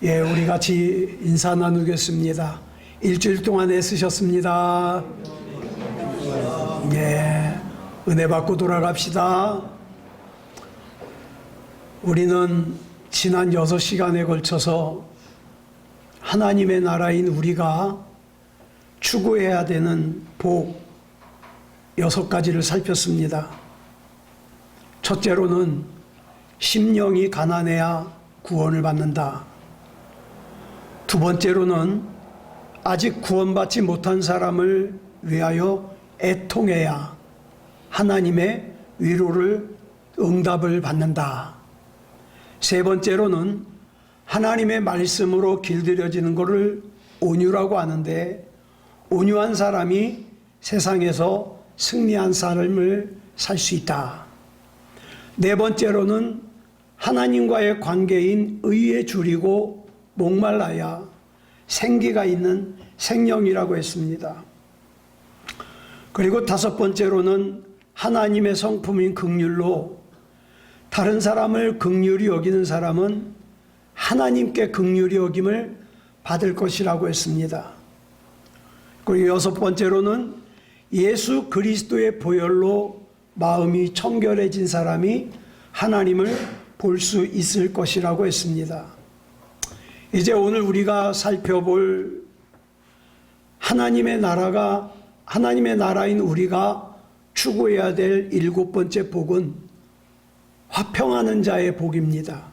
예, 우리 같이 인사 나누겠습니다. 일주일 동안 애쓰셨습니다. 예, 은혜 받고 돌아갑시다. 우리는 지난 6시간에 걸쳐서 하나님의 나라인 우리가 추구해야 되는 복 6가지를 살폈습니다. 첫째로는 심령이 가난해야 구원을 받는다. 두 번째로는 아직 구원받지 못한 사람을 위하여 애통해야 하나님의 위로를 응답을 받는다. 세 번째로는 하나님의 말씀으로 길들여지는 것을 온유라고 하는데, 온유한 사람이 세상에서 승리한 삶을 살 수 있다. 네 번째로는 하나님과의 관계인 의에 줄이고 목말라야 생기가 있는 생명이라고 했습니다. 그리고 다섯 번째로는 하나님의 성품인 긍휼로 다른 사람을 긍휼히 여기는 사람은 하나님께 긍휼히 여김을 받을 것이라고 했습니다. 그리고 여섯 번째로는 예수 그리스도의 보혈로 마음이 청결해진 사람이 하나님을 볼 수 있을 것이라고 했습니다. 이제 오늘 우리가 살펴볼 하나님의 나라인 우리가 추구해야 될 7번째 복은 화평하는 자의 복입니다.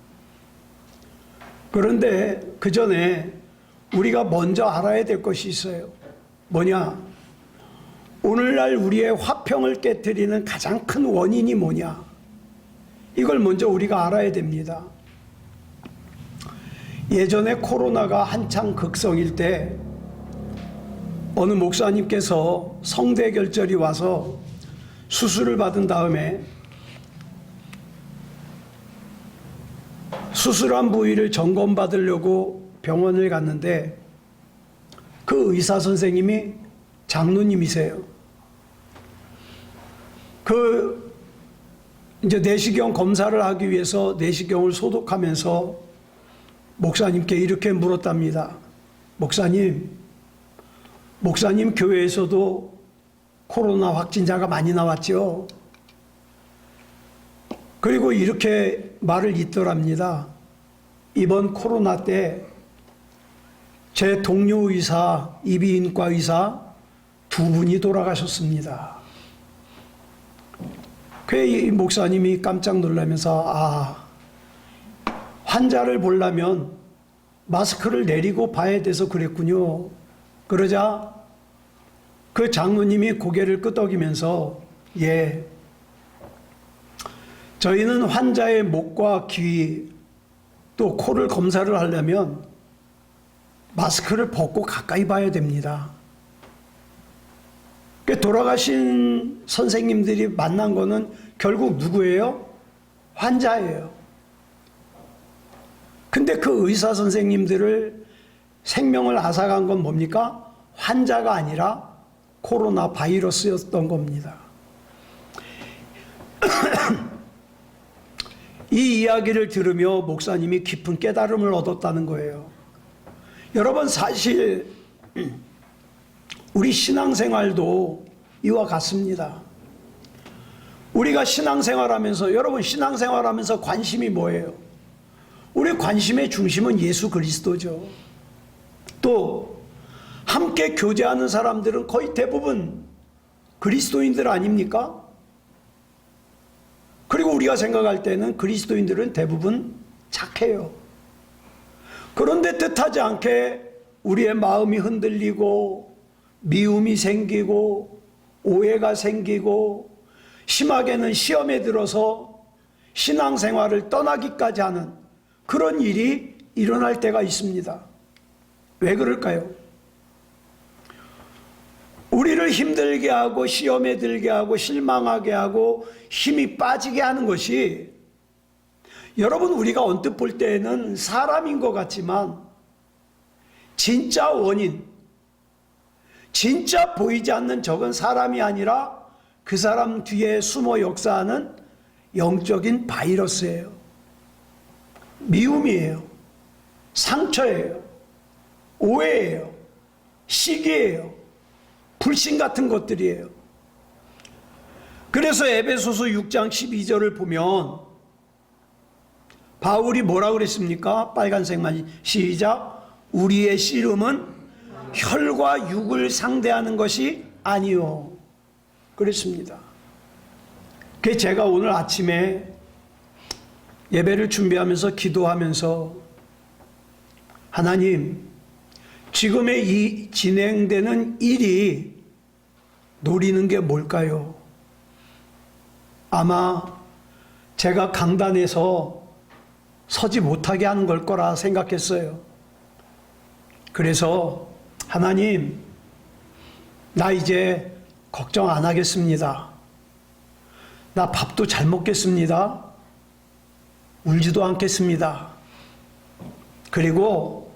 그런데 그 전에 우리가 먼저 알아야 될 것이 있어요. 뭐냐? 오늘날 우리의 화평을 깨트리는 가장 큰 원인이 뭐냐? 이걸 먼저 우리가 알아야 됩니다. 예전에 코로나가 한창 극성일 때 어느 목사님께서 성대결절이 와서 수술을 받은 다음에 수술한 부위를 점검받으려고 병원을 갔는데 그 의사 선생님이 장로님이세요. 이제 내시경 검사를 하기 위해서 내시경을 소독하면서 목사님께 이렇게 물었답니다. 목사님 교회에서도 코로나 확진자가 많이 나왔죠? 그리고 이렇게 말을 잇더랍니다. 이번 코로나 때 제 동료 의사, 이비인후과 의사 2분이 돌아가셨습니다. 이 목사님이 깜짝 놀라면서 환자를 보려면 마스크를 내리고 봐야 돼서 그랬군요. 그러자 그 장로님이 고개를 끄덕이면서 저희는 환자의 목과 귀 또 코를 검사를 하려면 마스크를 벗고 가까이 봐야 됩니다. 돌아가신 선생님들이 만난 거는 결국 누구예요? 환자예요. 근데 그 의사 선생님들을 생명을 앗아간 건 뭡니까? 환자가 아니라 코로나 바이러스였던 겁니다. 이 이야기를 들으며 목사님이 깊은 깨달음을 얻었다는 거예요. 여러분, 사실 우리 신앙생활도 이와 같습니다. 우리가 신앙생활하면서, 여러분 신앙생활하면서 관심이 뭐예요? 우리 관심의 중심은 예수 그리스도죠. 또 함께 교제하는 사람들은 거의 대부분 그리스도인들 아닙니까? 그리고 우리가 생각할 때는 그리스도인들은 대부분 착해요. 그런데 뜻하지 않게 우리의 마음이 흔들리고 미움이 생기고 오해가 생기고 심하게는 시험에 들어서 신앙생활을 떠나기까지 하는 그런 일이 일어날 때가 있습니다. 왜 그럴까요? 우리를 힘들게 하고 시험에 들게 하고 실망하게 하고 힘이 빠지게 하는 것이, 여러분 우리가 언뜻 볼 때에는 사람인 것 같지만 진짜 원인, 진짜 보이지 않는 적은 사람이 아니라 그 사람 뒤에 숨어 역사하는 영적인 바이러스예요. 미움이에요. 상처예요. 오해예요. 시기예요. 불신 같은 것들이에요. 그래서 에베소서 6장 12절을 보면 바울이 뭐라 그랬습니까? 빨간색만 시작. 우리의 씨름은 혈과 육을 상대하는 것이 아니요. 그랬습니다. 그래서 제가 오늘 아침에 예배를 준비하면서 기도하면서 하나님, 지금의 이 진행되는 일이 노리는 게 뭘까요? 아마 제가 강단에서 서지 못하게 하는 걸 거라 생각했어요. 그래서 하나님, 나 이제 걱정 안 하겠습니다. 나 밥도 잘 먹겠습니다. 울지도 않겠습니다. 그리고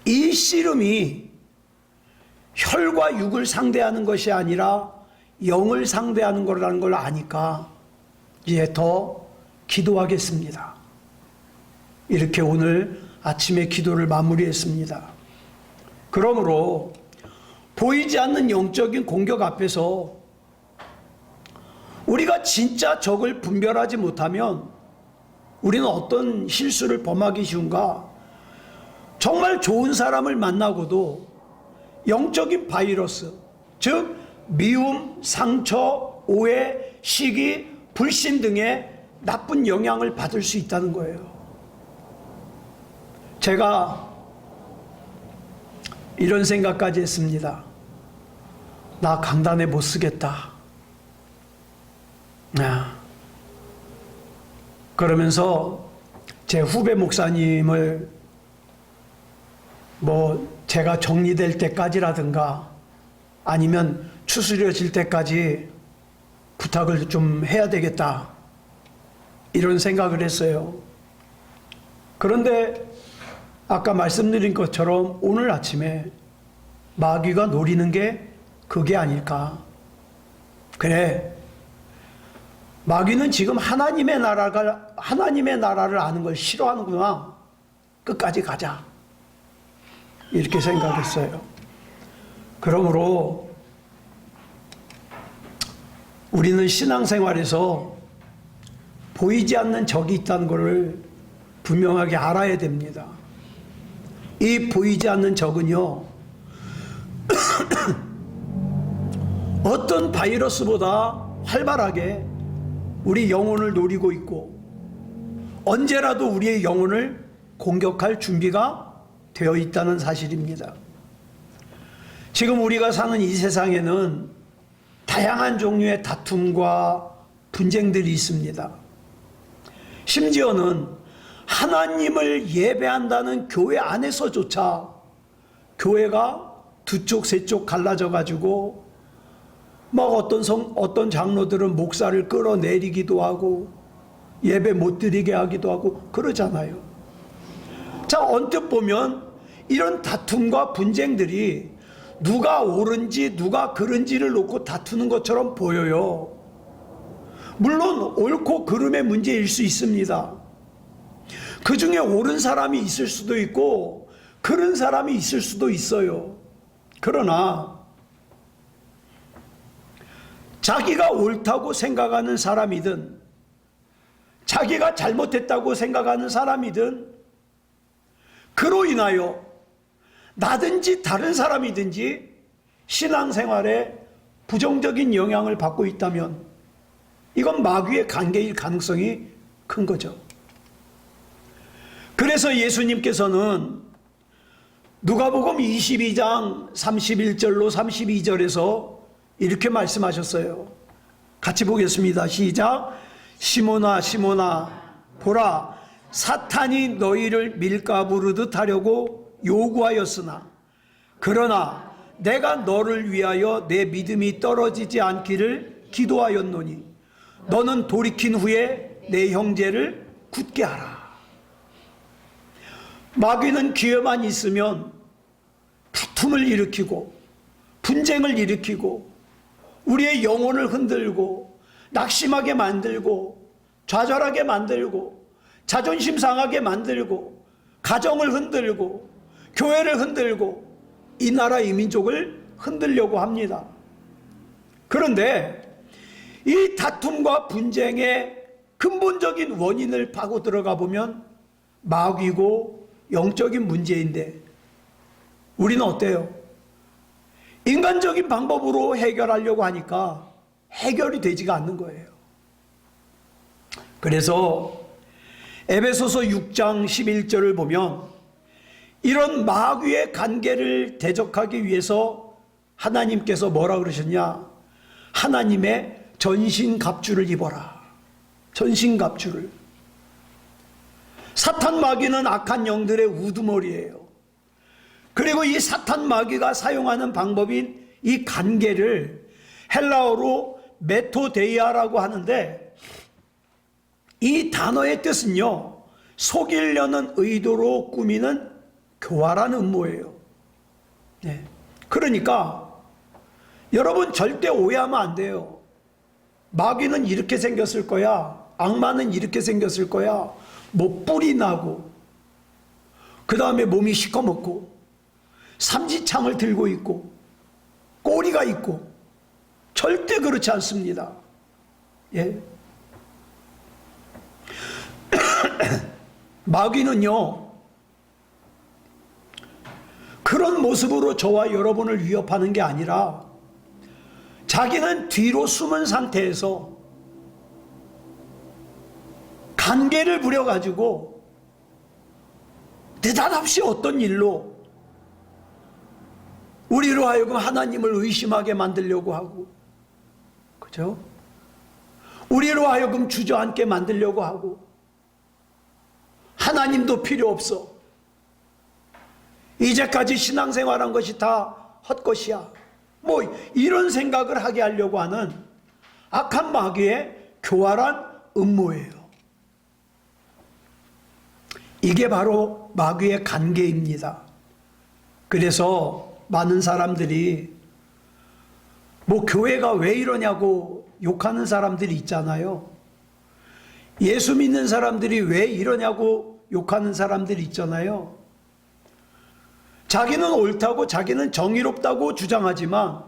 이 씨름이 혈과 육을 상대하는 것이 아니라 영을 상대하는 거라는 걸 아니까 이제 더 기도하겠습니다. 이렇게 오늘 아침에 기도를 마무리했습니다. 그러므로 보이지 않는 영적인 공격 앞에서 우리가 진짜 적을 분별하지 못하면 우리는 어떤 실수를 범하기 쉬운가? 정말 좋은 사람을 만나고도 영적인 바이러스, 즉 미움, 상처, 오해, 시기, 불신 등의 나쁜 영향을 받을 수 있다는 거예요. 제가 이런 생각까지 했습니다. 나 강단에 못 쓰겠다. 그러면서 제 후배 목사님을 제가 정리될 때까지라든가 아니면 추스려질 때까지 부탁을 좀 해야 되겠다. 이런 생각을 했어요. 그런데 아까 말씀드린 것처럼 오늘 아침에 마귀가 노리는 게 그게 아닐까. 그래. 마귀는 지금 하나님의 나라를 아는 걸 싫어하는구나. 끝까지 가자. 이렇게 생각했어요. 그러므로 우리는 신앙생활에서 보이지 않는 적이 있다는 것을 분명하게 알아야 됩니다. 이 보이지 않는 적은요, 어떤 바이러스보다 활발하게 우리 영혼을 노리고 있고 언제라도 우리의 영혼을 공격할 준비가 되어 있다는 사실입니다. 지금 우리가 사는 이 세상에는 다양한 종류의 다툼과 분쟁들이 있습니다. 심지어는 하나님을 예배한다는 교회 안에서조차 교회가 두 쪽, 세 쪽 갈라져 가지고 막 어떤 장로들은 목사를 끌어내리기도 하고 예배 못 드리게 하기도 하고 그러잖아요. 자, 언뜻 보면 이런 다툼과 분쟁들이 누가 옳은지 누가 그른지를 놓고 다투는 것처럼 보여요. 물론 옳고 그름의 문제일 수 있습니다. 그 중에 옳은 사람이 있을 수도 있고 그른 사람이 있을 수도 있어요. 그러나 자기가 옳다고 생각하는 사람이든 자기가 잘못했다고 생각하는 사람이든 그로 인하여 나든지 다른 사람이든지 신앙생활에 부정적인 영향을 받고 있다면 이건 마귀의 관계일 가능성이 큰 거죠. 그래서 예수님께서는 누가복음 22장 31절로 32절에서 이렇게 말씀하셨어요. 같이 보겠습니다. 시작. 시몬아 시몬아 보라, 사탄이 너희를 밀가부르듯 하려고 요구하였으나 그러나 내가 너를 위하여 내 믿음이 떨어지지 않기를 기도하였노니 너는 돌이킨 후에 내 형제를 굳게 하라. 마귀는 기회만 있으면 다툼을 일으키고 분쟁을 일으키고 우리의 영혼을 흔들고 낙심하게 만들고 좌절하게 만들고 자존심 상하게 만들고 가정을 흔들고 교회를 흔들고 이 나라 이 민족을 흔들려고 합니다. 그런데 이 다툼과 분쟁의 근본적인 원인을 파고 들어가 보면 마귀고 영적인 문제인데 우리는 어때요? 인간적인 방법으로 해결하려고 하니까 해결이 되지가 않는 거예요. 그래서 에베소서 6장 11절을 보면 이런 마귀의 관계를 대적하기 위해서 하나님께서 뭐라 그러셨냐? 하나님의 전신갑주를 입어라. 전신갑주를. 사탄 마귀는 악한 영들의 우두머리예요. 그리고 이 사탄 마귀가 사용하는 방법인 이 관계를 헬라어로 메토데이아라고 하는데 이 단어의 뜻은요, 속이려는 의도로 꾸미는 교활한 음모예요. 네. 그러니까 여러분 절대 오해하면 안 돼요. 마귀는 이렇게 생겼을 거야. 악마는 이렇게 생겼을 거야. 뭐 뿔이 나고 그 다음에 몸이 시커멓고 삼지창을 들고 있고 꼬리가 있고 절대 그렇지 않습니다. 예. 마귀는요 그런 모습으로 저와 여러분을 위협하는 게 아니라 자기는 뒤로 숨은 상태에서 관계를 부려가지고 느닷없이 어떤 일로 우리로 하여금 하나님을 의심하게 만들려고 하고, 그죠? 우리로 하여금 주저앉게 만들려고 하고, 하나님도 필요 없어. 이제까지 신앙생활한 것이 다 헛것이야. 뭐 이런 생각을 하게 하려고 하는 악한 마귀의 교활한 음모예요. 이게 바로 마귀의 관계입니다. 그래서 많은 사람들이 뭐 교회가 왜 이러냐고 욕하는 사람들이 있잖아요. 예수 믿는 사람들이 왜 이러냐고 욕하는 사람들이 있잖아요. 자기는 옳다고 자기는 정의롭다고 주장하지만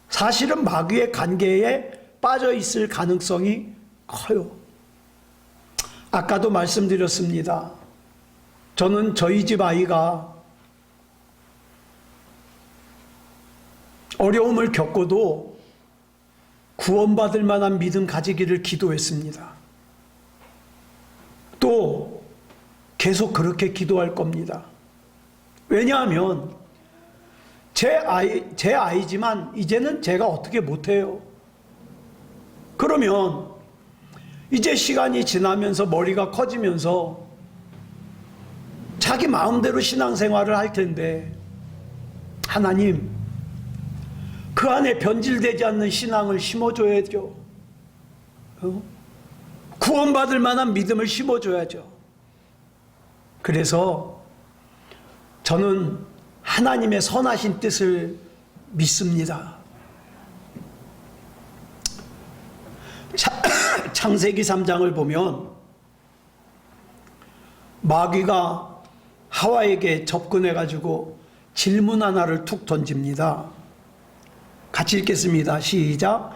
사실은 마귀의 관계에 빠져 있을 가능성이 커요. 아까도 말씀드렸습니다. 저는 저희 집 아이가 어려움을 겪고도 구원받을 만한 믿음 가지기를 기도했습니다. 또 계속 그렇게 기도할 겁니다. 왜냐하면 제 아이지만 이제는 제가 어떻게 못해요. 그러면 이제 시간이 지나면서 머리가 커지면서 자기 마음대로 신앙생활을 할 텐데 하나님 그 안에 변질되지 않는 신앙을 심어줘야죠. 구원받을 만한 믿음을 심어줘야죠. 그래서 저는 하나님의 선하신 뜻을 믿습니다. 창세기 3장을 보면 마귀가 하와에게 접근해가지고 질문 하나를 툭 던집니다. 같이 읽겠습니다. 시작.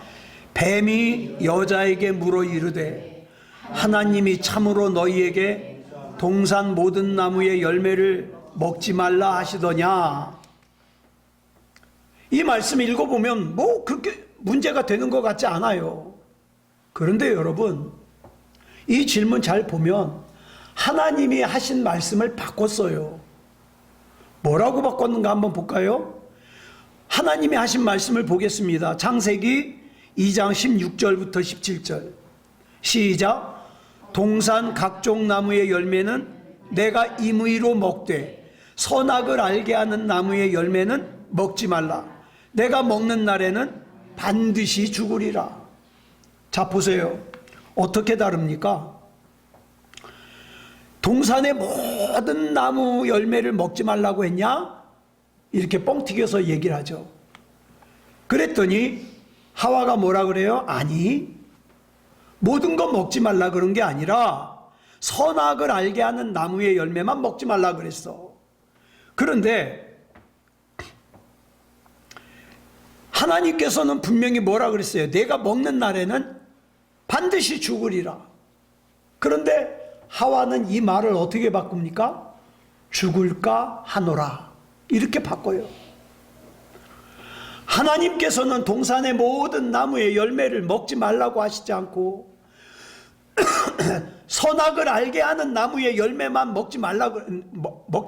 뱀이 여자에게 물어 이르되 하나님이 참으로 너희에게 동산 모든 나무의 열매를 먹지 말라 하시더냐. 이 말씀 읽어보면 뭐 그렇게 문제가 되는 것 같지 않아요. 그런데 여러분 이 질문 잘 보면 하나님이 하신 말씀을 바꿨어요. 뭐라고 바꿨는가 한번 볼까요? 하나님이 하신 말씀을 보겠습니다. 창세기 2장 16절부터 17절 시작. 동산 각종 나무의 열매는 내가 임의로 먹되 선악을 알게 하는 나무의 열매는 먹지 말라. 내가 먹는 날에는 반드시 죽으리라. 자 보세요. 어떻게 다릅니까? 동산의 모든 나무 열매를 먹지 말라고 했냐? 이렇게 뻥튀겨서 얘기를 하죠. 그랬더니 하와가 뭐라 그래요? 아니 모든 거 먹지 말라 그런 게 아니라 선악을 알게 하는 나무의 열매만 먹지 말라 그랬어. 그런데 하나님께서는 분명히 뭐라 그랬어요? 내가 먹는 날에는 반드시 죽으리라. 그런데 하와는 이 말을 어떻게 바꿉니까? 죽을까 하노라. 이렇게 바꿔요. 하나님께서는 동산의 모든 나무의 열매를 먹지 말라고 하시지 않고 선악을 알게 하는 나무의 열매만 먹지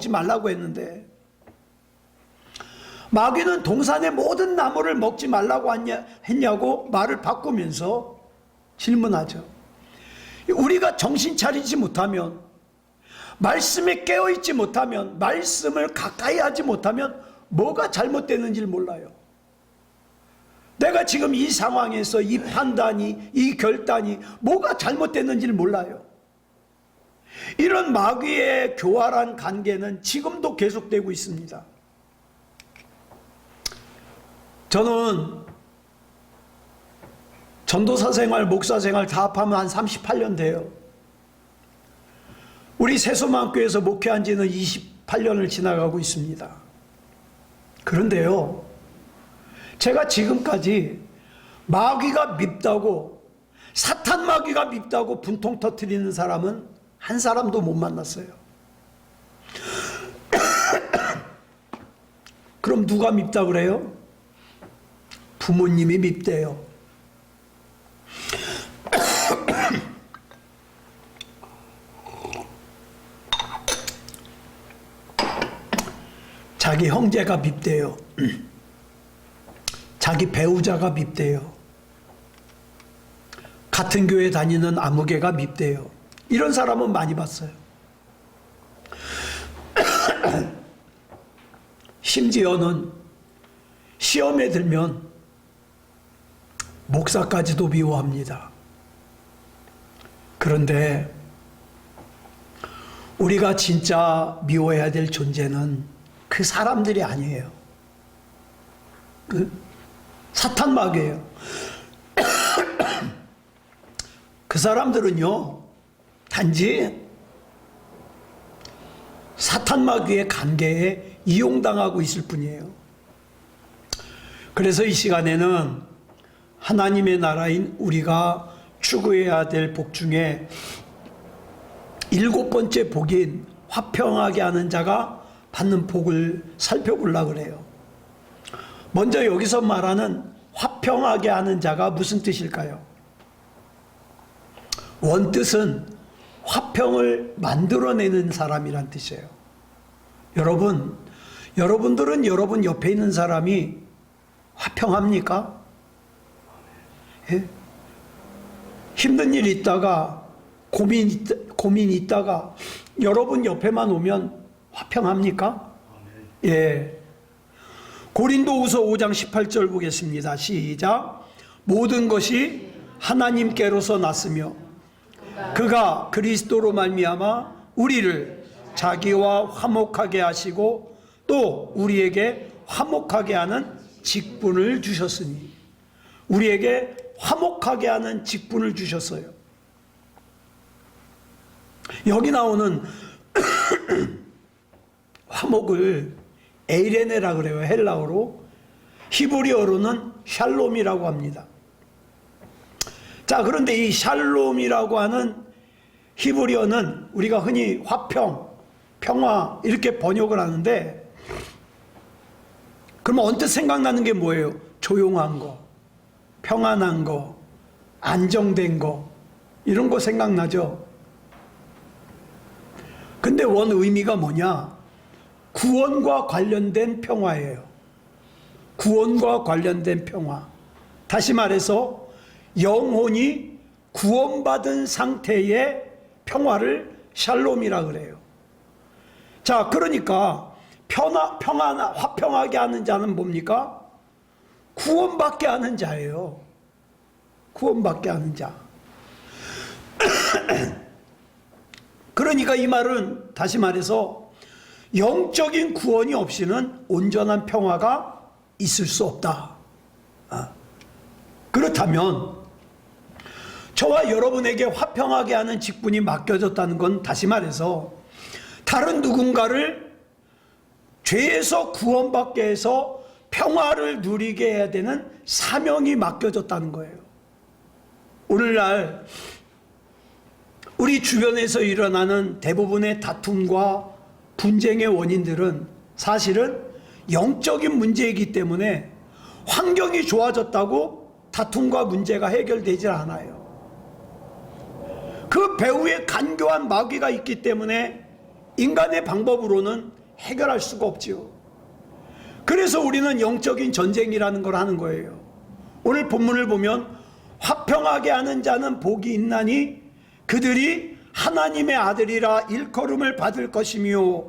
말라고 했는데, 마귀는 동산의 모든 나무를 먹지 말라고 했냐고 말을 바꾸면서 질문하죠. 우리가 정신 차리지 못하면, 말씀에 깨어있지 못하면, 말씀을 가까이 하지 못하면 뭐가 잘못되는지를 몰라요. 내가 지금 이 상황에서 이 판단이, 이 결단이 뭐가 잘못됐는지를 몰라요. 이런 마귀의 교활한 관계는 지금도 계속되고 있습니다. 저는 전도사 생활, 목사 생활 다 합하면 한 38년 돼요. 우리 세소만교회에서 목회한 지는 28년을 지나가고 있습니다. 그런데요, 제가 지금까지 마귀가 밉다고, 사탄 마귀가 밉다고 분통 터뜨리는 사람은 한 사람도 못 만났어요. 그럼 누가 밉다 그래요? 부모님이 밉대요. 자기 형제가 밉대요. 자기 배우자가 밉대요. 같은 교회 다니는 아무개가 밉대요. 이런 사람은 많이 봤어요. 심지어는 시험에 들면 목사까지도 미워합니다. 그런데 우리가 진짜 미워해야 될 존재는 그 사람들이 아니에요. 사탄 마귀예요. 그 사람들은요, 단지 사탄 마귀의 관계에 이용당하고 있을 뿐이에요. 그래서 이 시간에는 하나님의 나라인 우리가 추구해야 될 복 중에 7번째 복인 화평하게 하는 자가 받는 복을 살펴보려고 그래요. 먼저 여기서 말하는 화평하게 하는 자가 무슨 뜻일까요? 원뜻은 화평을 만들어내는 사람이란 뜻이에요. 여러분들은 여러분 옆에 있는 사람이 화평합니까? 예? 힘든 일 있다가 고민 있다가 여러분 옆에만 오면 화평합니까? 예. 고린도후서 5장 18절 보겠습니다. 시작. 모든 것이 하나님께로서 났으며 그가 그리스도로 말미암아 우리를 자기와 화목하게 하시고 또 우리에게 화목하게 하는 직분을 주셨으니, 우리에게 화목하게 하는 직분을 주셨어요. 여기 나오는 화목을 에이레네라 그래요. 헬라어로. 히브리어로는 샬롬이라고 합니다. 자, 그런데 이 샬롬이라고 하는 히브리어는 우리가 흔히 화평, 평화 이렇게 번역을 하는데, 그러면 언뜻 생각나는 게 뭐예요? 조용한 거, 평안한 거, 안정된 거, 이런 거 생각나죠? 근데 원 의미가 뭐냐? 구원과 관련된 평화예요. 구원과 관련된 평화. 다시 말해서 영혼이 구원받은 상태의 평화를 샬롬이라 그래요. 자, 그러니까 화평하게 하는 자는 뭡니까? 구원받게 하는 자예요. 구원받게 하는 자. 그러니까 이 말은 다시 말해서 영적인 구원이 없이는 온전한 평화가 있을 수 없다. 그렇다면 저와 여러분에게 화평하게 하는 직분이 맡겨졌다는 건 다시 말해서 다른 누군가를 죄에서 구원받게 해서 평화를 누리게 해야 되는 사명이 맡겨졌다는 거예요. 오늘날 우리 주변에서 일어나는 대부분의 다툼과 분쟁의 원인들은 사실은 영적인 문제이기 때문에 환경이 좋아졌다고 다툼과 문제가 해결되질 않아요. 그 배후에 간교한 마귀가 있기 때문에 인간의 방법으로는 해결할 수가 없지요. 그래서 우리는 영적인 전쟁이라는 걸 하는 거예요. 오늘 본문을 보면 화평하게 하는 자는 복이 있나니 그들이 하나님의 아들이라 일컬음을 받을 것이며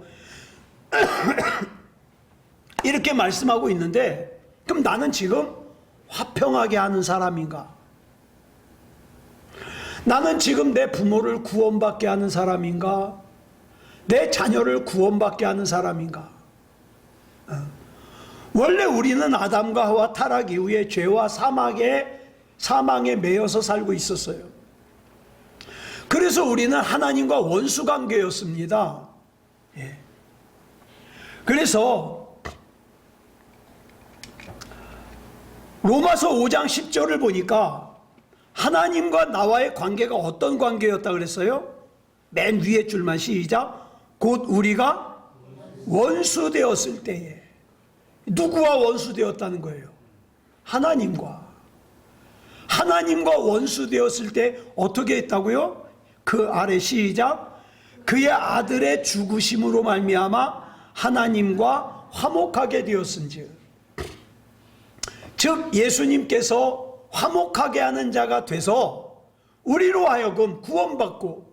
이렇게 말씀하고 있는데, 그럼 나는 지금 화평하게 하는 사람인가? 나는 지금 내 부모를 구원받게 하는 사람인가? 내 자녀를 구원받게 하는 사람인가? 원래 우리는 아담과 하와 타락 이후에 죄와 사망에 매여서 살고 있었어요. 그래서 우리는 하나님과 원수 관계였습니다. 예. 그래서 로마서 5장 10절을 보니까 하나님과 나와의 관계가 어떤 관계였다 그랬어요? 맨 위에 줄만 시작. 곧 우리가 원수 되었을 때에. 누구와 원수 되었다는 거예요? 하나님과 원수 되었을 때 어떻게 했다고요? 그 아래 시작. 그의 아들의 죽으심으로 말미암아 하나님과 화목하게 되었은즉. 즉 예수님께서 화목하게 하는 자가 돼서 우리로 하여금 구원받고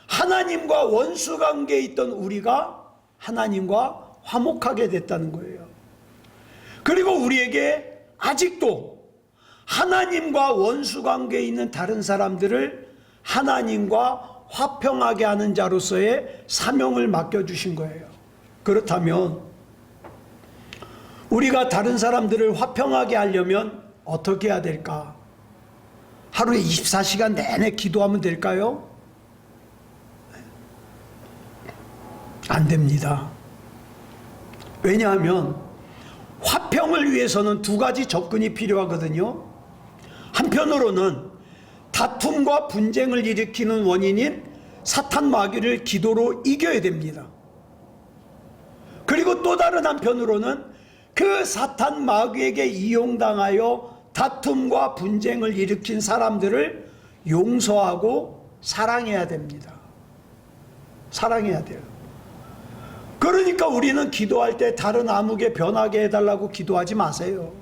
하나님과 원수 관계에 있던 우리가 하나님과 화목하게 됐다는 거예요. 그리고 우리에게 아직도 하나님과 원수 관계에 있는 다른 사람들을 하나님과 화평하게 하는 자로서의 사명을 맡겨주신 거예요. 그렇다면 우리가 다른 사람들을 화평하게 하려면 어떻게 해야 될까? 하루에 24시간 내내 기도하면 될까요? 안 됩니다. 왜냐하면 화평을 위해서는 두 가지 접근이 필요하거든요. 한편으로는 다툼과 분쟁을 일으키는 원인인 사탄 마귀를 기도로 이겨야 됩니다. 그리고 또 다른 한편으로는 그 사탄 마귀에게 이용당하여 다툼과 분쟁을 일으킨 사람들을 용서하고 사랑해야 됩니다. 사랑해야 돼요. 그러니까 우리는 기도할 때 다른 아무개 변하게 해달라고 기도하지 마세요.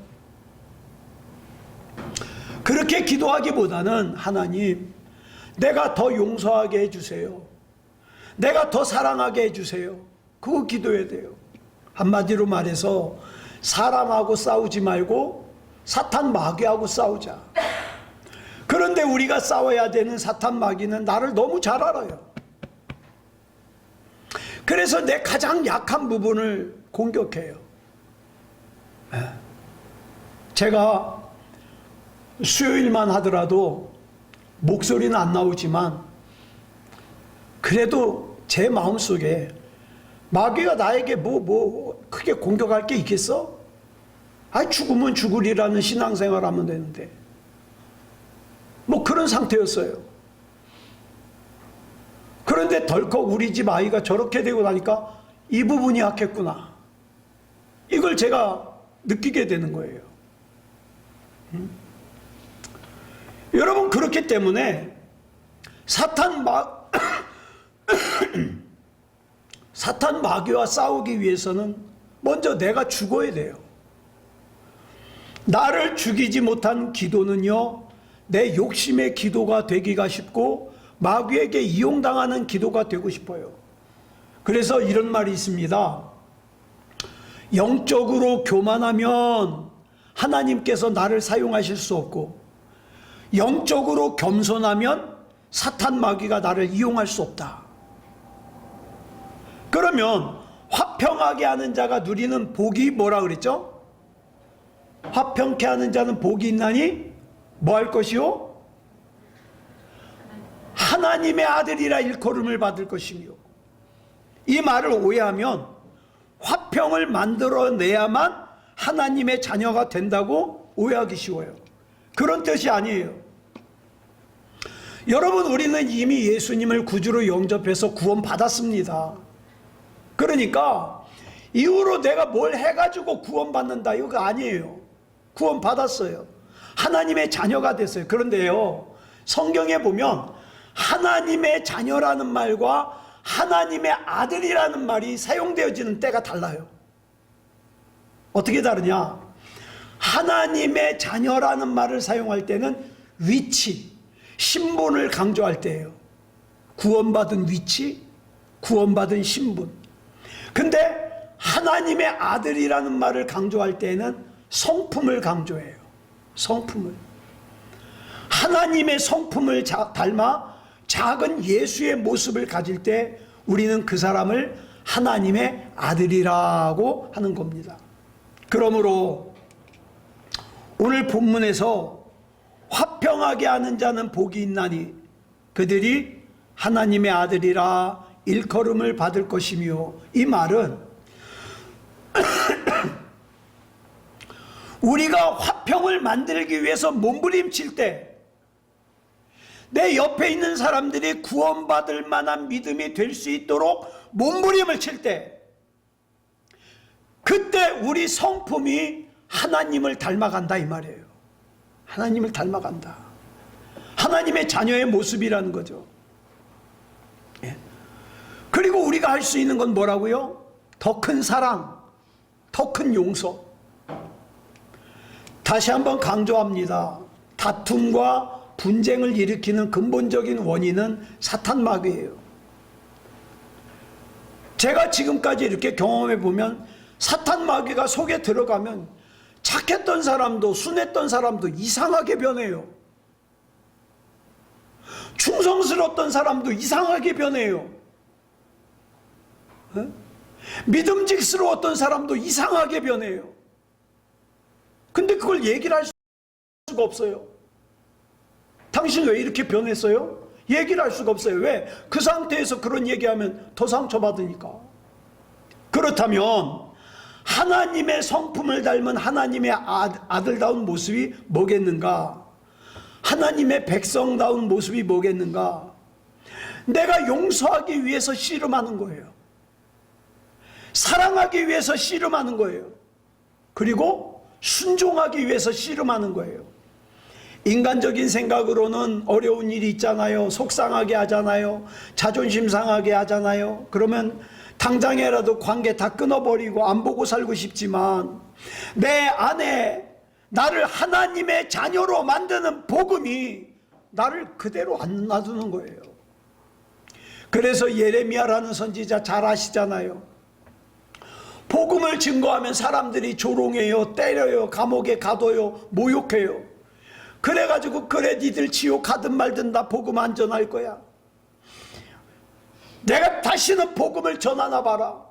그렇게 기도하기보다는 하나님, 내가 더 용서하게 해주세요. 내가 더 사랑하게 해주세요. 그거 기도해야 돼요. 한마디로 말해서 사람하고 싸우지 말고 사탄 마귀하고 싸우자. 그런데 우리가 싸워야 되는 사탄 마귀는 나를 너무 잘 알아요. 그래서 내 가장 약한 부분을 공격해요. 제가 수요일만 하더라도 목소리는 안 나오지만 그래도 제 마음속에 마귀가 나에게 크게 공격할 게 있겠어? 죽으면 죽으리라는 신앙생활 하면 되는데 그런 상태였어요. 그런데 덜컥 우리 집 아이가 저렇게 되고 나니까 이 부분이 약했구나. 이걸 제가 느끼게 되는 거예요. 여러분, 그렇기 때문에 사탄 마귀와 싸우기 위해서는 먼저 내가 죽어야 돼요. 나를 죽이지 못한 기도는요, 내 욕심의 기도가 되기가 쉽고 마귀에게 이용당하는 기도가 되고 싶어요. 그래서 이런 말이 있습니다. 영적으로 교만하면 하나님께서 나를 사용하실 수 없고, 영적으로 겸손하면 사탄 마귀가 나를 이용할 수 없다. 그러면 화평하게 하는 자가 누리는 복이 뭐라 그랬죠? 화평케 하는 자는 복이 있나니 뭐 할 것이요? 하나님의 아들이라 일컬음을 받을 것이며, 이 말을 오해하면 화평을 만들어내야만 하나님의 자녀가 된다고 오해하기 쉬워요. 그런 뜻이 아니에요. 여러분, 우리는 이미 예수님을 구주로 영접해서 구원받았습니다. 그러니까 이후로 내가 뭘 해가지고 구원받는다, 이거 아니에요. 구원받았어요. 하나님의 자녀가 됐어요. 그런데요, 성경에 보면 하나님의 자녀라는 말과 하나님의 아들이라는 말이 사용되어지는 때가 달라요. 어떻게 다르냐? 하나님의 자녀라는 말을 사용할 때는 위치, 신분을 강조할 때예요. 구원받은 위치, 구원받은 신분. 근데 하나님의 아들이라는 말을 강조할 때에는 성품을 강조해요. 성품을. 하나님의 성품을 닮아 작은 예수의 모습을 가질 때 우리는 그 사람을 하나님의 아들이라고 하는 겁니다. 그러므로 오늘 본문에서 화평하게 하는 자는 복이 있나니 그들이 하나님의 아들이라 일컬음을 받을 것이며, 이 말은 우리가 화평을 만들기 위해서 몸부림칠 때 내 옆에 있는 사람들이 구원받을 만한 믿음이 될 수 있도록 몸부림을 칠 때, 그때 우리 성품이 하나님을 닮아간다, 이 말이에요. 하나님을 닮아간다. 하나님의 자녀의 모습이라는 거죠. 예. 그리고 우리가 할 수 있는 건 뭐라고요? 더 큰 사랑, 더 큰 용서. 다시 한번 강조합니다. 다툼과 분쟁을 일으키는 근본적인 원인은 사탄 마귀예요. 제가 지금까지 이렇게 경험해 보면 사탄 마귀가 속에 들어가면 착했던 사람도 순했던 사람도 이상하게 변해요. 충성스러웠던 사람도 이상하게 변해요. 믿음직스러웠던 사람도 이상하게 변해요. 근데 그걸 얘기를 할 수가 없어요. 당신 왜 이렇게 변했어요? 얘기를 할 수가 없어요. 왜? 그 상태에서 그런 얘기하면 더 상처받으니까. 그렇다면 하나님의 성품을 닮은 하나님의 아들다운 모습이 뭐겠는가? 하나님의 백성다운 모습이 뭐겠는가? 내가 용서하기 위해서 씨름하는 거예요. 사랑하기 위해서 씨름하는 거예요. 그리고 순종하기 위해서 씨름하는 거예요. 인간적인 생각으로는 어려운 일이 있잖아요. 속상하게 하잖아요. 자존심 상하게 하잖아요. 그러면 당장에라도 관계 다 끊어버리고 안 보고 살고 싶지만, 내 안에 나를 하나님의 자녀로 만드는 복음이 나를 그대로 안 놔두는 거예요. 그래서 예레미야라는 선지자 잘 아시잖아요. 복음을 증거하면 사람들이 조롱해요, 때려요, 감옥에 가둬요, 모욕해요. 그래가지고 그래 니들 지옥 가든 말든 나 복음 안 전할 거야. 내가 다시는 복음을 전하나 봐라.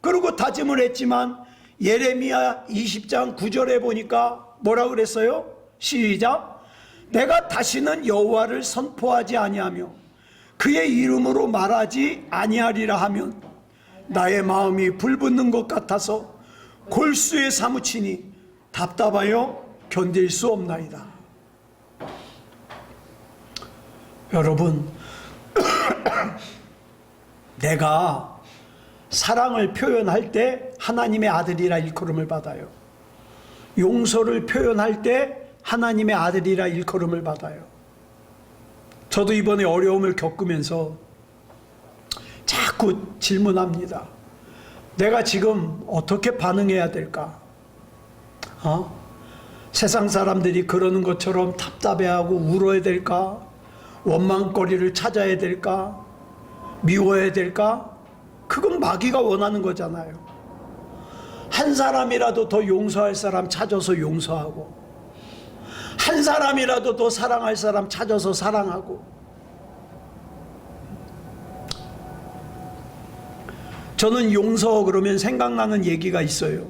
그러고 다짐을 했지만 예레미야 20장 9절에 보니까 뭐라 그랬어요? 시작. 내가 다시는 여호와를 선포하지 아니하며 그의 이름으로 말하지 아니하리라 하면 나의 마음이 불붙는 것 같아서 골수에 사무치니 답답하여 견딜 수 없나이다. 여러분, 내가 사랑을 표현할 때 하나님의 아들이라 일컬음을 받아요. 용서를 표현할 때 하나님의 아들이라 일컬음을 받아요. 저도 이번에 어려움을 겪으면서 자꾸 질문합니다. 내가 지금 어떻게 반응해야 될까? 세상 사람들이 그러는 것처럼 답답해하고 울어야 될까? 원망거리를 찾아야 될까? 미워야 될까? 그건 마귀가 원하는 거잖아요. 한 사람이라도 더 용서할 사람 찾아서 용서하고, 한 사람이라도 더 사랑할 사람 찾아서 사랑하고. 저는 용서 그러면 생각나는 얘기가 있어요.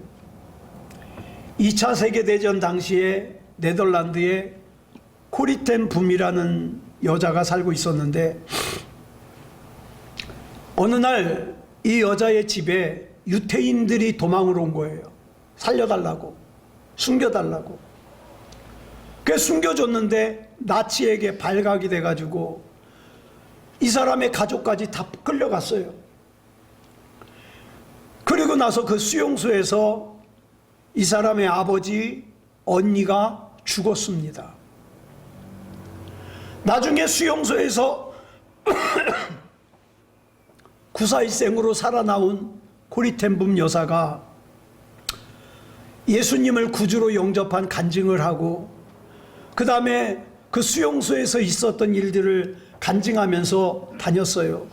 2차 세계대전 당시에 네덜란드에 코리텐 붐이라는 여자가 살고 있었는데 어느 날 이 여자의 집에 유태인들이 도망을 온 거예요. 살려달라고, 숨겨달라고. 그래서 숨겨줬는데 나치에게 발각이 돼가지고 이 사람의 가족까지 다 끌려갔어요. 그리고 나서 그 수용소에서 이 사람의 아버지, 언니가 죽었습니다. 나중에 수용소에서 구사일생으로 살아나온 고리텐붐 여사가 예수님을 구주로 영접한 간증을 하고 그 다음에 그 수용소에서 있었던 일들을 간증하면서 다녔어요.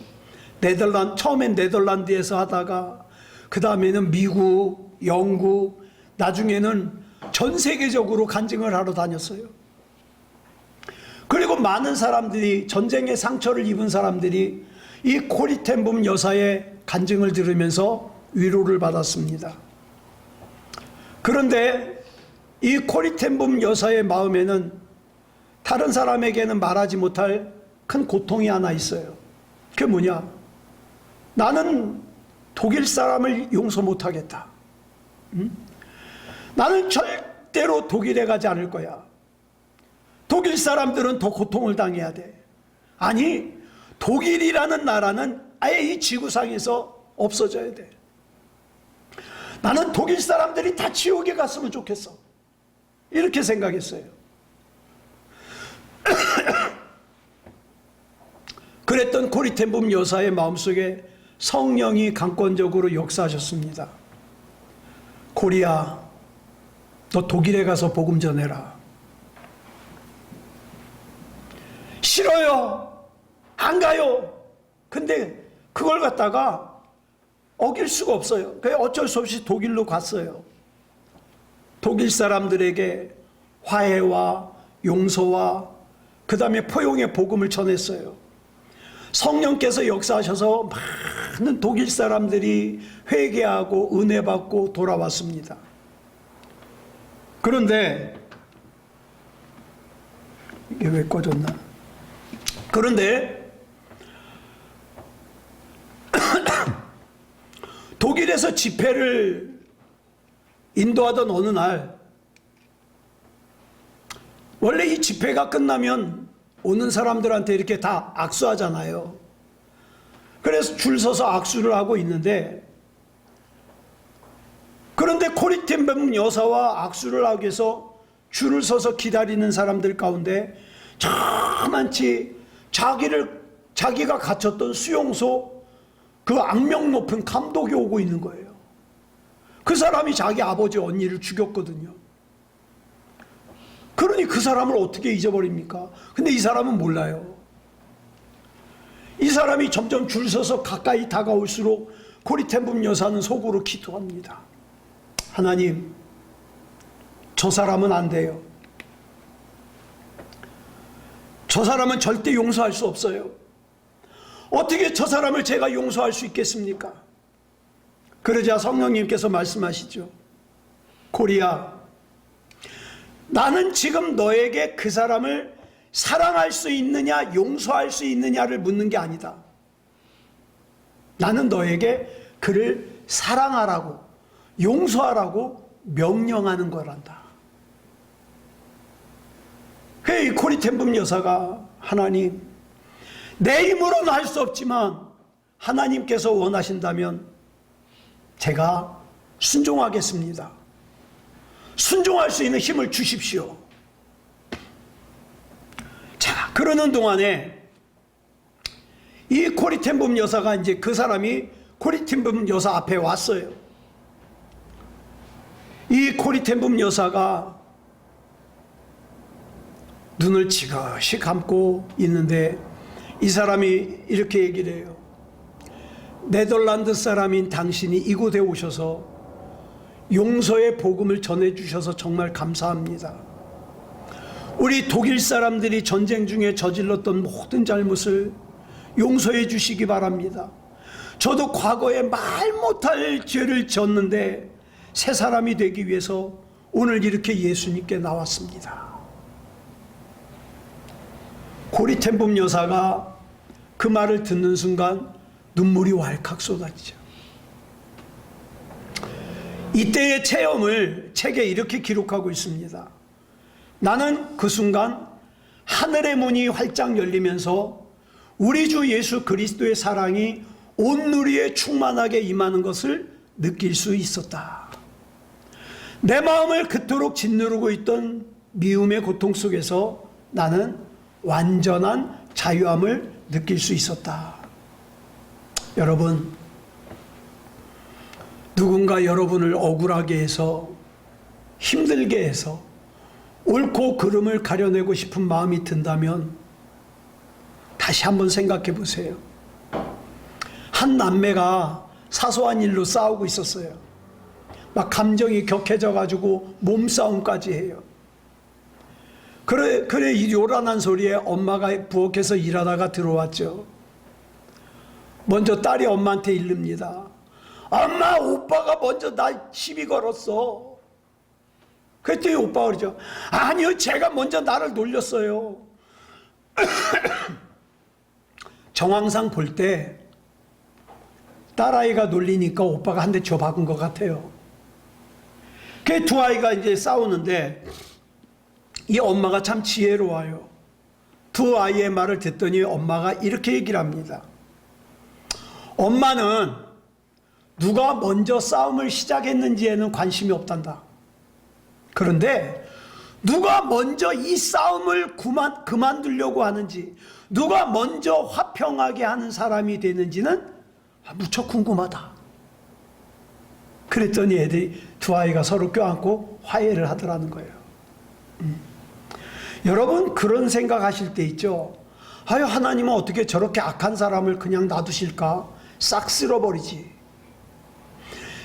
처음엔 네덜란드에서 하다가 그 다음에는 미국, 영국, 나중에는 전 세계적으로 간증을 하러 다녔어요. 그리고 많은 사람들이, 전쟁의 상처를 입은 사람들이 이 고리텐붐 여사의 간증을 들으면서 위로를 받았습니다. 그런데 이 고리텐붐 여사의 마음에는 다른 사람에게는 말하지 못할 큰 고통이 하나 있어요. 그게 뭐냐? 나는 독일 사람을 용서 못하겠다. 나는 절대로 독일에 가지 않을 거야. 독일 사람들은 더 고통을 당해야 돼. 아니, 독일이라는 나라는 아예 이 지구상에서 없어져야 돼. 나는 독일 사람들이 다 지옥에 갔으면 좋겠어. 이렇게 생각했어요. 그랬던 고리텐붐 여사의 마음속에 성령이 강권적으로 역사하셨습니다. 고리야, 너 독일에 가서 복음 전해라. 싫어요. 안 가요. 근데 그걸 갖다가 어길 수가 없어요. 그래서 어쩔 수 없이 독일로 갔어요. 독일 사람들에게 화해와 용서와 그 다음에 포용의 복음을 전했어요. 성령께서 역사하셔서 많은 독일 사람들이 회개하고 은혜 받고 돌아왔습니다. 그런데 이게 왜 꺼졌나? 그런데 독일에서 집회를 인도하던 어느 날, 원래 이 집회가 끝나면 오는 사람들한테 이렇게 다 악수하잖아요. 그래서 줄 서서 악수를 하고 있는데, 그런데 고리텐붐 여사와 악수를 하기 위해서 줄을 서서 기다리는 사람들 가운데 저만치 자기가 갇혔던 수용소 그 악명 높은 감독이 오고 있는 거예요. 그 사람이 자기 아버지 언니를 죽였거든요. 그러니 그 사람을 어떻게 잊어버립니까? 근데 이 사람은 몰라요. 이 사람이 점점 줄 서서 가까이 다가올수록 고리텐붐 여사는 속으로 기도합니다. 하나님, 저 사람은 안 돼요. 저 사람은 절대 용서할 수 없어요. 어떻게 저 사람을 제가 용서할 수 있겠습니까? 그러자 성령님께서 말씀하시죠. 고리야, 나는 지금 너에게 그 사람을 사랑할 수 있느냐 용서할 수 있느냐를 묻는 게 아니다. 나는 너에게 그를 사랑하라고 용서하라고 명령하는 거란다. 이 고리텐붐 여사가 하나님, 내 힘으로는 할 수 없지만 하나님께서 원하신다면 제가 순종하겠습니다. 순종할 수 있는 힘을 주십시오. 자, 그러는 동안에 이 고리텐붐 여사가 이제 그 사람이 고리텐붐 여사 앞에 왔어요. 이 고리텐붐 여사가 눈을 지그시 감고 있는데 이 사람이 이렇게 얘기를 해요. 네덜란드 사람인 당신이 이곳에 오셔서 용서의 복음을 전해주셔서 정말 감사합니다. 우리 독일 사람들이 전쟁 중에 저질렀던 모든 잘못을 용서해 주시기 바랍니다. 저도 과거에 말 못할 죄를 졌는데 새 사람이 되기 위해서 오늘 이렇게 예수님께 나왔습니다. 고리템북 여사가 그 말을 듣는 순간 눈물이 왈칵 쏟아지죠. 이때의 체험을 책에 이렇게 기록하고 있습니다. 나는 그 순간 하늘의 문이 활짝 열리면서 우리 주 예수 그리스도의 사랑이 온 누리에 충만하게 임하는 것을 느낄 수 있었다. 내 마음을 그토록 짓누르고 있던 미움의 고통 속에서 나는 완전한 자유함을 느낄 수 있었다. 여러분, 누군가 여러분을 억울하게 해서 힘들게 해서 옳고 그름을 가려내고 싶은 마음이 든다면 다시 한번 생각해 보세요. 한 남매가 사소한 일로 싸우고 있었어요. 막 감정이 격해져 가지고 몸싸움까지 해요. 그래 이 요란한 소리에 엄마가 부엌에서 일하다가 들어왔죠. 먼저 딸이 엄마한테 이릅니다. 엄마, 오빠가 먼저 나 시비 걸었어. 그랬더니 오빠가 그러죠. 아니요, 제가 먼저 나를 놀렸어요. 정황상 볼 때 딸아이가 놀리니까 오빠가 한 대 줘박은 것 같아요. 그 두 아이가 이제 싸우는데 이 엄마가 참 지혜로워요. 두 아이의 말을 듣더니 엄마가 이렇게 얘기를 합니다. 엄마는 누가 먼저 싸움을 시작했는지에는 관심이 없단다. 그런데 누가 먼저 이 싸움을 그만두려고 하는지, 누가 먼저 화평하게 하는 사람이 되는지는 무척 궁금하다. 그랬더니 애들이 두 아이가 서로 껴안고 화해를 하더라는 거예요. 여러분, 그런 생각하실 때 있죠. 아유, 하나님은 어떻게 저렇게 악한 사람을 그냥 놔두실까? 싹 쓸어버리지.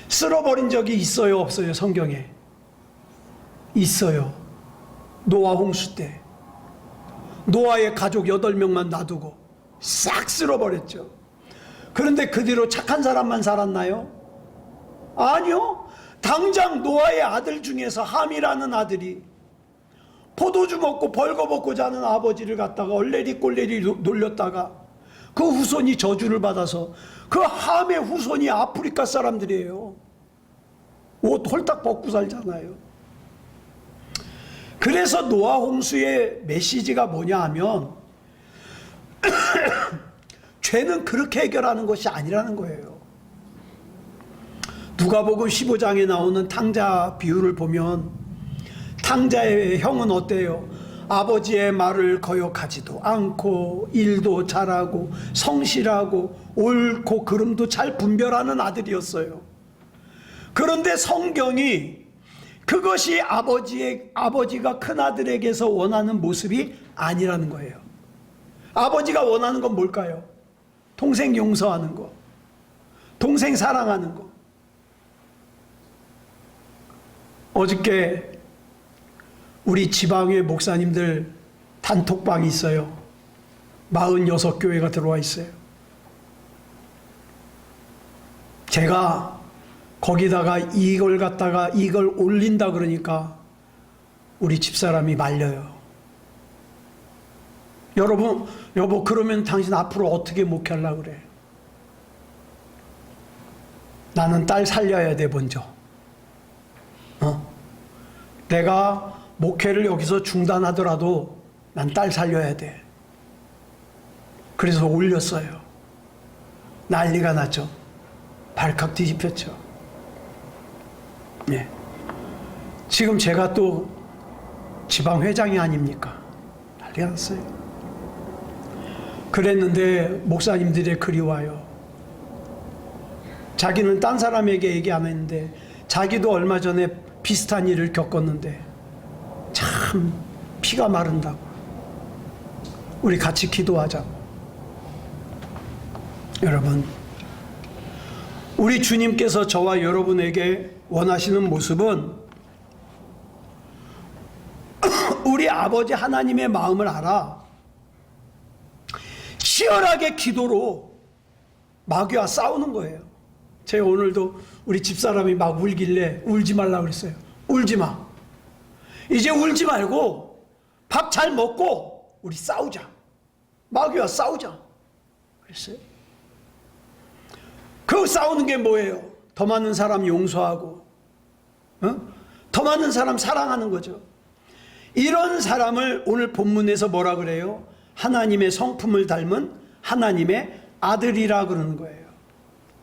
쓸어버린 적이 있어요, 없어요? 성경에 있어요. 노아 홍수 때 노아의 가족 8명만 놔두고 싹 쓸어버렸죠. 그런데 그 뒤로 착한 사람만 살았나요? 아니요. 당장 노아의 아들 중에서 함이라는 아들이 포도주 먹고 벌거벗고 자는 아버지를 갖다가 얼레리 꼴레리 놀렸다가 그 후손이 저주를 받아서, 그 함의 후손이 아프리카 사람들이에요. 옷 홀딱 벗고 살잖아요. 그래서 노아 홍수의 메시지가 뭐냐 하면 죄는 그렇게 해결하는 것이 아니라는 거예요. 누가복음 15장에 나오는 탕자 비유를 보면 탕자의 형은 어때요? 아버지의 말을 거역하지도 않고 일도 잘하고 성실하고 옳고 그름도 잘 분별하는 아들이었어요. 그런데 성경이 그것이 아버지가 큰아들에게서 원하는 모습이 아니라는 거예요. 아버지가 원하는 건 뭘까요? 동생 용서하는 거, 동생 사랑하는 거. 어저께 우리 지방의 목사님들 단톡방이 있어요. 46교회가 들어와 있어요. 제가 거기다가 이걸 올린다 그러니까 우리 집사람이 말려요. 여보, 그러면 당신 앞으로 어떻게 목회하려고 그래? 나는 딸 살려야 돼, 먼저. 내가 목회를 여기서 중단하더라도 난 딸 살려야 돼. 그래서 올렸어요. 난리가 났죠. 발칵 뒤집혔죠. 예. 지금 제가 또 지방회장이 아닙니까? 난리가 났어요. 그랬는데 목사님들의 글이 와요. 자기는 딴 사람에게 얘기 안 했는데 자기도 얼마 전에 비슷한 일을 겪었는데 참 피가 마른다고. 우리 같이 기도하자고. 여러분, 우리 주님께서 저와 여러분에게 원하시는 모습은 우리 아버지 하나님의 마음을 알아 치열하게 기도로 마귀와 싸우는 거예요. 제가 오늘도 우리 집사람이 막 울길래 울지 말라고 그랬어요. 울지 마. 이제 울지 말고 밥 잘 먹고 우리 싸우자. 마귀와 싸우자 그랬어요. 그 싸우는 게 뭐예요? 더 많은 사람 용서하고 더 많은 사람 사랑하는 거죠. 이런 사람을 오늘 본문에서 뭐라 그래요? 하나님의 성품을 닮은 하나님의 아들이라 그러는 거예요.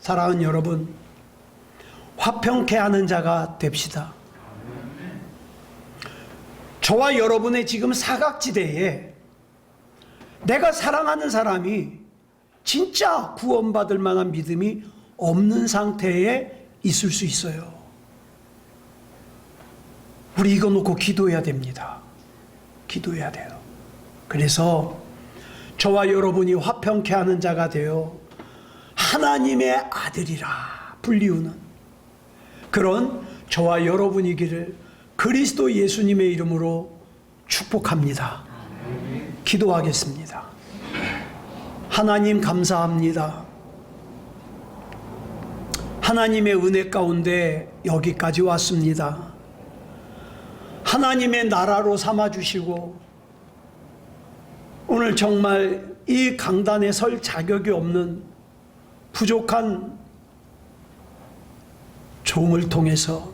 사랑하는 여러분, 화평케 하는 자가 됩시다. 저와 여러분의 지금 사각지대에 내가 사랑하는 사람이 진짜 구원받을 만한 믿음이 없는 상태에 있을 수 있어요. 우리 이거 놓고 기도해야 됩니다. 기도해야 돼요. 그래서 저와 여러분이 화평케 하는 자가 되어 하나님의 아들이라 불리우는 그런 저와 여러분이기를 그리스도 예수님의 이름으로 축복합니다. 기도하겠습니다. 하나님 감사합니다. 하나님의 은혜 가운데 여기까지 왔습니다. 하나님의 나라로 삼아주시고 오늘 정말 이 강단에 설 자격이 없는 부족한 종을 통해서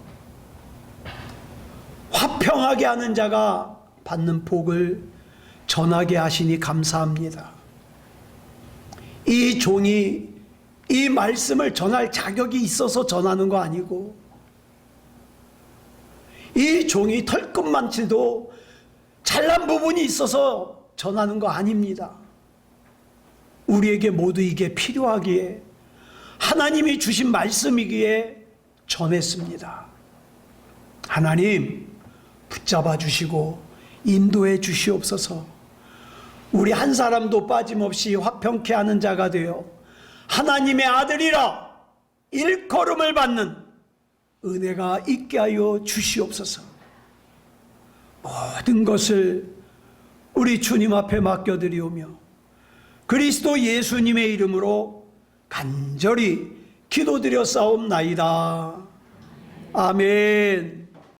화평하게 하는 자가 받는 복을 전하게 하시니 감사합니다. 이 종이 이 말씀을 전할 자격이 있어서 전하는 거 아니고 이 종이 털끝만치도 잘난 부분이 있어서 전하는 거 아닙니다. 우리에게 모두 이게 필요하기에 하나님이 주신 말씀이기에 전했습니다. 하나님 붙잡아 주시고 인도해 주시옵소서. 우리 한 사람도 빠짐없이 화평케 하는 자가 되어 하나님의 아들이라 일컬음을 받는 은혜가 있게 하여 주시옵소서. 모든 것을 우리 주님 앞에 맡겨드리오며 그리스도 예수님의 이름으로 간절히 기도드려 싸움나이다. 아멘.